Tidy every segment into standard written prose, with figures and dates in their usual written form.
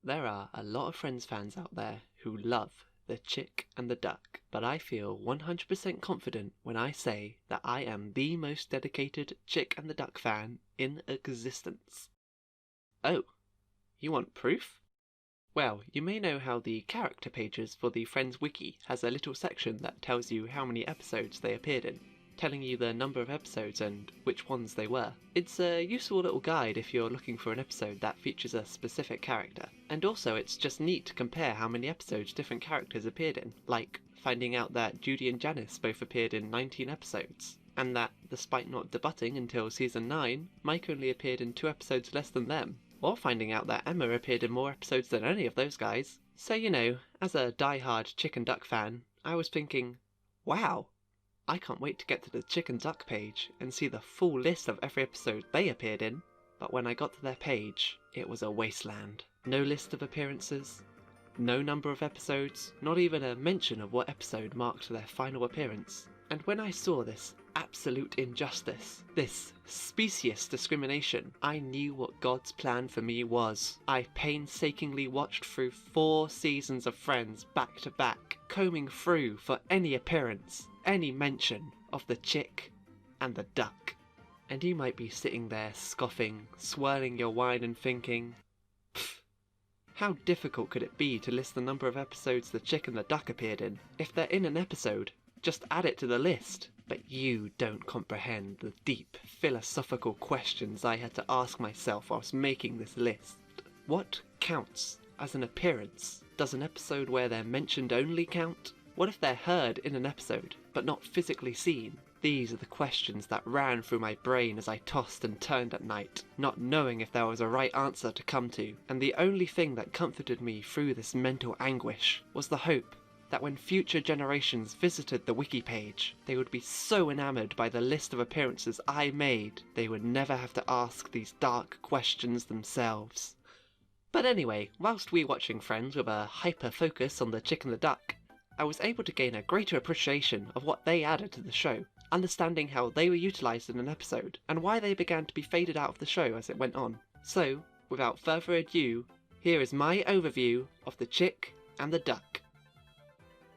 There are a lot of Friends fans out there who love the Chick and the Duck, but I feel 100% confident when I say that I am the most dedicated Chick and the Duck fan in existence. Oh, you want proof? Well, you may know how the character pages for the Friends wiki has a little section that tells you how many episodes they appeared in, telling you the number of episodes and which ones they were. It's a useful little guide if you're looking for an episode that features a specific character. And also it's just neat to compare how many episodes different characters appeared in, like finding out that Judy and Janice both appeared in 19 episodes, and that, despite not debuting until season 9, Mike only appeared in 2 episodes less than them. Or finding out that Emma appeared in more episodes than any of those guys. So, as a die-hard Chick and Duck fan, I was thinking, wow, I can't wait to get to the Chick and Duck page and see the full list of every episode they appeared in. But when I got to their page, it was a wasteland. No list of appearances, no number of episodes, not even a mention of what episode marked their final appearance. And when I saw this absolute injustice, this specious discrimination, I knew what God's plan for me was. I painstakingly watched through 4 seasons of Friends back to back, combing through for any appearance, any mention of the Chick and the Duck. And you might be sitting there scoffing, swirling your wine and thinking, pfft, how difficult could it be to list the number of episodes the Chick and the Duck appeared in? If they're in an episode, just add it to the list. But you don't comprehend the deep philosophical questions I had to ask myself whilst making this list. What counts as an appearance? Does an episode where they're mentioned only count? What if they're heard in an episode, but not physically seen? These are the questions that ran through my brain as I tossed and turned at night, not knowing if there was a right answer to come to, and the only thing that comforted me through this mental anguish was the hope that when future generations visited the wiki page, they would be so enamoured by the list of appearances I made, they would never have to ask these dark questions themselves. But anyway, whilst rewatching Friends with a hyper-focus on the Chick and the Duck, I was able to gain a greater appreciation of what they added to the show, understanding how they were utilised in an episode, and why they began to be faded out of the show as it went on. So, without further ado, here is my overview of the Chick and the Duck.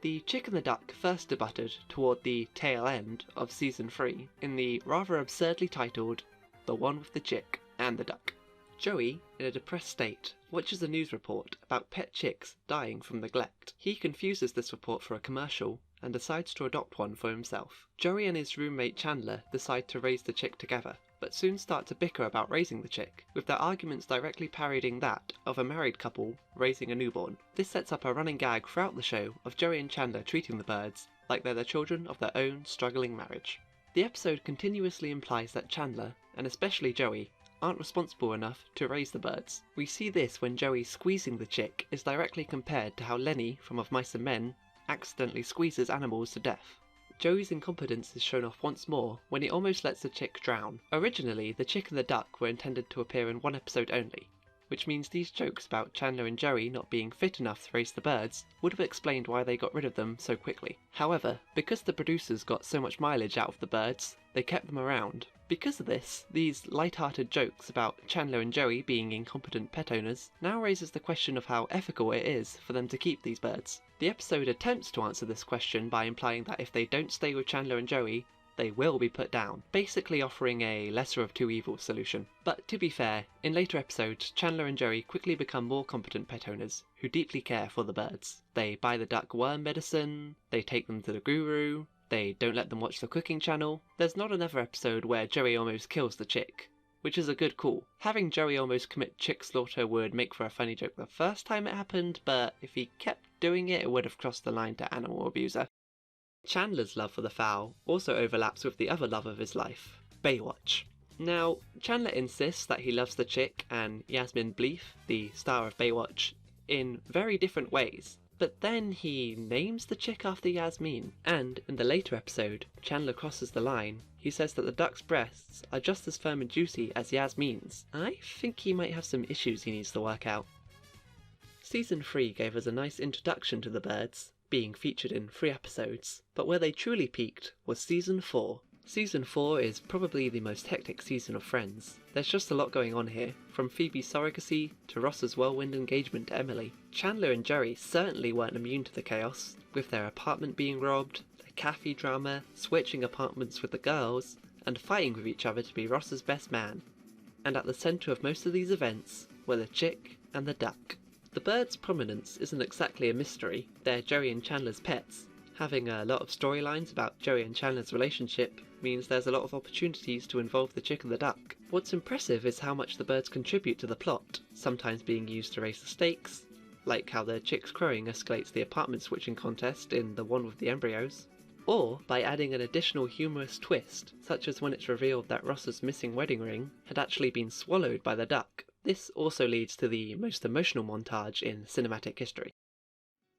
The Chick and the Duck first debuted toward the tail end of Season 3 in the rather absurdly titled The One with the Chick and the Duck. Joey, in a depressed state, watches a news report about pet chicks dying from neglect. He confuses this report for a commercial and decides to adopt one for himself. Joey and his roommate Chandler decide to raise the chick together, but soon start to bicker about raising the chick, with their arguments directly parodying that of a married couple raising a newborn. This sets up a running gag throughout the show of Joey and Chandler treating the birds like they're the children of their own struggling marriage. The episode continuously implies that Chandler, and especially Joey, aren't responsible enough to raise the birds. We see this when Joey squeezing the chick is directly compared to how Lenny from Of Mice and Men accidentally squeezes animals to death. Joey's incompetence is shown off once more when he almost lets the chick drown. Originally, the Chick and the Duck were intended to appear in 1 episode only, which means these jokes about Chandler and Joey not being fit enough to raise the birds would have explained why they got rid of them so quickly. However, because the producers got so much mileage out of the birds, they kept them around. Because of this, these light-hearted jokes about Chandler and Joey being incompetent pet owners now raises the question of how ethical it is for them to keep these birds. The episode attempts to answer this question by implying that if they don't stay with Chandler and Joey, they will be put down, basically offering a lesser of two evils solution. But to be fair, in later episodes, Chandler and Joey quickly become more competent pet owners, who deeply care for the birds. They buy the duck worm medicine, they take them to the guru, they don't let them watch the cooking channel. There's not another episode where Joey almost kills the chick, which is a good call. Having Joey almost commit chick slaughter would make for a funny joke the first time it happened, but if he kept doing it, it would have crossed the line to animal abuser. Chandler's love for the fowl also overlaps with the other love of his life, Baywatch. Now, Chandler insists that he loves the chick and Yasmin Bleef, the star of Baywatch, in very different ways, but then he names the chick after Yasmin, and in the later episode, Chandler crosses the line. He says that the duck's breasts are just as firm and juicy as Yasmin's. I think he might have some issues he needs to work out. Season 3 gave us a nice introduction to the birds, being featured in 3 episodes, but where they truly peaked was Season 4, Season 4 is probably the most hectic season of Friends. There's just a lot going on here, from Phoebe's surrogacy to Ross's whirlwind engagement to Emily. Chandler and Jerry certainly weren't immune to the chaos, with their apartment being robbed, the cafe drama, switching apartments with the girls, and fighting with each other to be Ross's best man. And at the centre of most of these events were the chick and the duck. The birds' prominence isn't exactly a mystery, they're Jerry and Chandler's pets. Having a lot of storylines about Jerry and Chandler's relationship means there's a lot of opportunities to involve the chick and the duck. What's impressive is how much the birds contribute to the plot, sometimes being used to raise the stakes, like how the chick's crowing escalates the apartment switching contest in the one with the embryos, or by adding an additional humorous twist, such as when it's revealed that Ross's missing wedding ring had actually been swallowed by the duck. This also leads to the most emotional montage in cinematic history.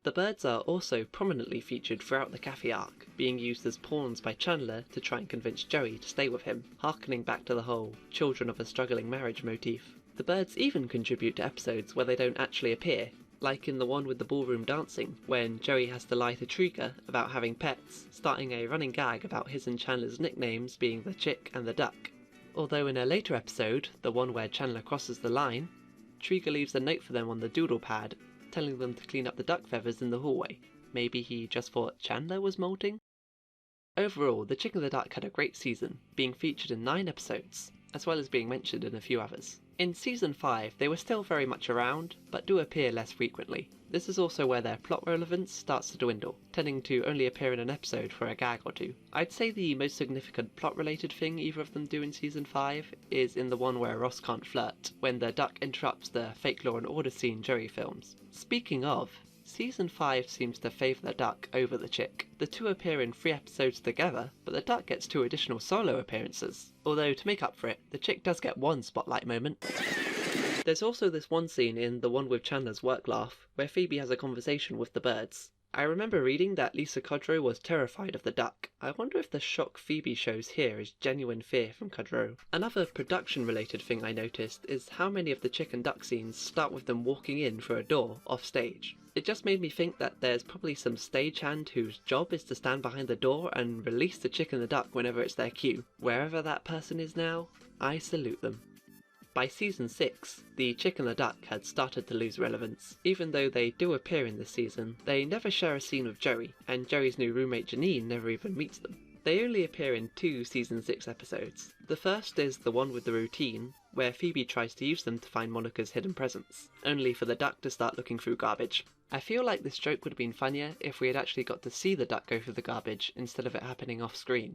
The birds are also prominently featured throughout the cafe arc, being used as pawns by Chandler to try and convince Joey to stay with him, harkening back to the whole children of a struggling marriage motif. The birds even contribute to episodes where they don't actually appear, like in the one with the ballroom dancing, when Joey has to lie to Trigger about having pets, starting a running gag about his and Chandler's nicknames being the chick and the duck. Although in a later episode, the one where Chandler crosses the line, Trigger leaves a note for them on the doodle pad, telling them to clean up the duck feathers in the hallway. Maybe he just thought Chandler was molting? Overall, The Chick and the Duck had a great season, being featured in 9 episodes, as well as being mentioned in a few others. In Season 5, they were still very much around, but do appear less frequently. This is also where their plot relevance starts to dwindle, tending to only appear in an episode for a gag or two. I'd say the most significant plot-related thing either of them do in Season 5 is in the one where Ross can't flirt, when the duck interrupts the fake Law and Order scene Joey films. Speaking of, Season 5 seems to favour the duck over the chick. The two appear in 3 episodes together, but the duck gets 2 additional solo appearances. Although, to make up for it, the chick does get 1 spotlight moment. There's also this one scene in the one with Chandler's work laugh, where Phoebe has a conversation with the birds. I remember reading that Lisa Kudrow was terrified of the duck. I wonder if the shock Phoebe shows here is genuine fear from Kudrow. Another production-related thing I noticed is how many of the chick and duck scenes start with them walking in through a door off stage. It just made me think that there's probably some stagehand whose job is to stand behind the door and release the chick and the duck whenever it's their cue. Wherever that person is now, I salute them. By Season 6, the chick and the duck had started to lose relevance. Even though they do appear in this season, they never share a scene with Joey, and Joey's new roommate Janine never even meets them. They only appear in 2 Season 6 episodes. The first is the one with the routine, where Phoebe tries to use them to find Monica's hidden presents, only for the duck to start looking through garbage. I feel like this joke would have been funnier if we had actually got to see the duck go through the garbage instead of it happening off screen.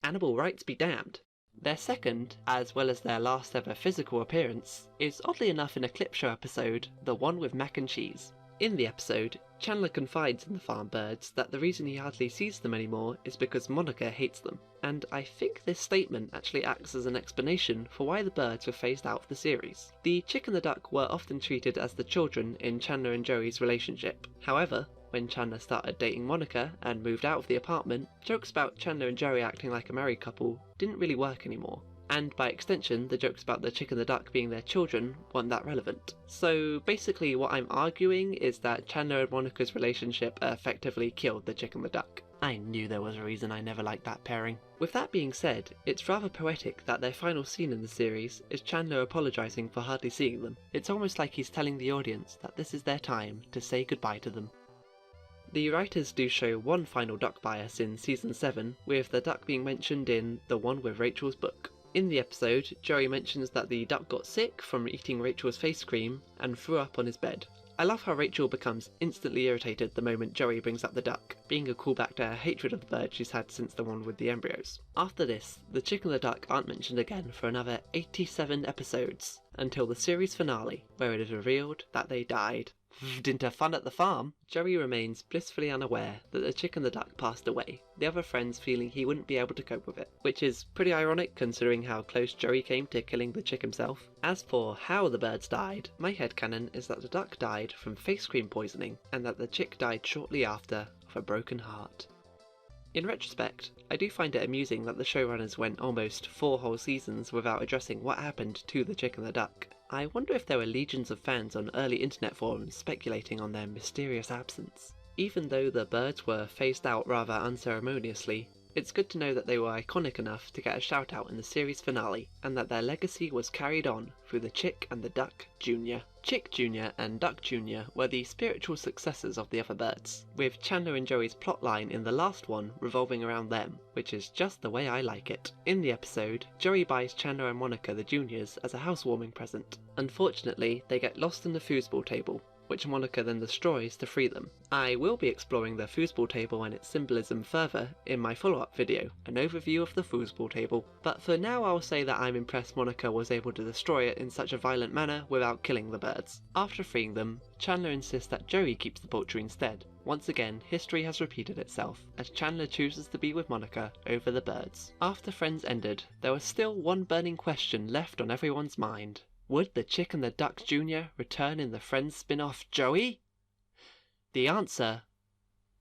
Animal rights be damned. Their second, as well as their last ever physical appearance, is oddly enough in a clip show episode, the one with mac and cheese. In the episode, Chandler confides in the farm birds that the reason he hardly sees them anymore is because Monica hates them, and I think this statement actually acts as an explanation for why the birds were phased out of the series. The chick and the duck were often treated as the children in Chandler and Joey's relationship. However, when Chandler started dating Monica and moved out of the apartment, jokes about Chandler and Joey acting like a married couple didn't really work anymore. And by extension, the jokes about the chick and the duck being their children weren't that relevant. So basically what I'm arguing is that Chandler and Monica's relationship effectively killed the chick and the duck. I knew there was a reason I never liked that pairing. With that being said, it's rather poetic that their final scene in the series is Chandler apologising for hardly seeing them. It's almost like he's telling the audience that this is their time to say goodbye to them. The writers do show one final duck bias in Season 7, with the duck being mentioned in the one with Rachel's book. In the episode, Joey mentions that the duck got sick from eating Rachel's face cream and threw up on his bed. I love how Rachel becomes instantly irritated the moment Joey brings up the duck, being a callback to her hatred of the bird she's had since the one with the embryos. After this, the chick and the duck aren't mentioned again for another 87 episodes, until the series finale, where it is revealed that they died. Into fun at the farm, Joey remains blissfully unaware that the chick and the duck passed away, the other friends feeling he wouldn't be able to cope with it, which is pretty ironic considering how close Joey came to killing the chick himself. As for how the birds died, my headcanon is that the duck died from face cream poisoning, and that the chick died shortly after of a broken heart. In retrospect, I do find it amusing that the showrunners went almost 4 whole seasons without addressing what happened to the chick and the duck. I wonder if there were legions of fans on early internet forums speculating on their mysterious absence. Even though the birds were phased out rather unceremoniously, It's good to know that they were iconic enough to get a shout out in the series finale, and that their legacy was carried on through the Chick and the Duck Jr. Chick Jr. and Duck Jr. were the spiritual successors of the other birds, with Chandler and Joey's plotline in the last one revolving around them, which is just the way I like it. In the episode, Joey buys Chandler and Monica the Juniors as a housewarming present. Unfortunately, they get lost in the foosball table, which Monica then destroys to free them. I will be exploring the foosball table and its symbolism further in my follow-up video, an overview of the foosball table, but for now I'll say that I'm impressed Monica was able to destroy it in such a violent manner without killing the birds. After freeing them, Chandler insists that Joey keeps the poultry instead. Once again, history has repeated itself, as Chandler chooses to be with Monica over the birds. After Friends ended, there was still one burning question left on everyone's mind. Would the Chick and the Duck Jr. return in the Friends spin-off Joey? The answer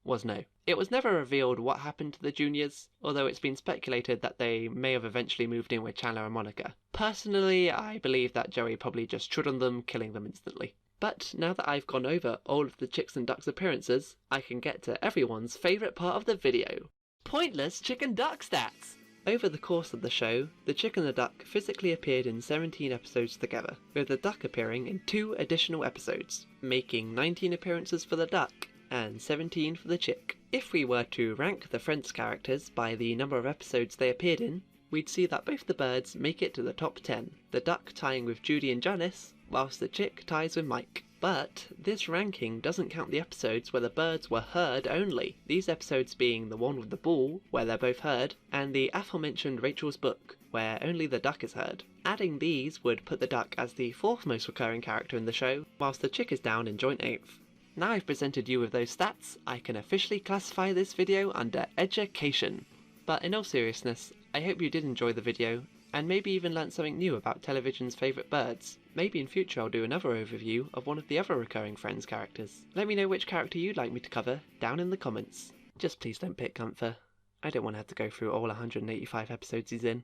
was no. It was never revealed what happened to the Juniors, although it's been speculated that they may have eventually moved in with Chandler and Monica. Personally, I believe that Joey probably just trod on them, killing them instantly. But now that I've gone over all of the Chicks and Ducks appearances, I can get to everyone's favourite part of the video. Pointless Chick and Duck stats! Over the course of the show, the Chick and the Duck physically appeared in 17 episodes together, with the Duck appearing in 2 additional episodes, making 19 appearances for the Duck and 17 for the Chick. If we were to rank the Friends characters by the number of episodes they appeared in, we'd see that both the birds make it to the top 10, the Duck tying with Judy and Janice, whilst the Chick ties with Mike. But this ranking doesn't count the episodes where the birds were heard only, these episodes being the one with the ball, where they're both heard, and the aforementioned Rachel's Book, where only the Duck is heard. Adding these would put the Duck as the 4th most recurring character in the show, whilst the Chick is down in joint 8th. Now I've presented you with those stats, I can officially classify this video under education. But in all seriousness, I hope you did enjoy the video, and maybe even learnt something new about television's favourite birds. Maybe in future I'll do another overview of one of the other recurring Friends characters. Let me know which character you'd like me to cover down in the comments. Just please don't pick Gunther. I don't want to have to go through all 185 episodes he's in.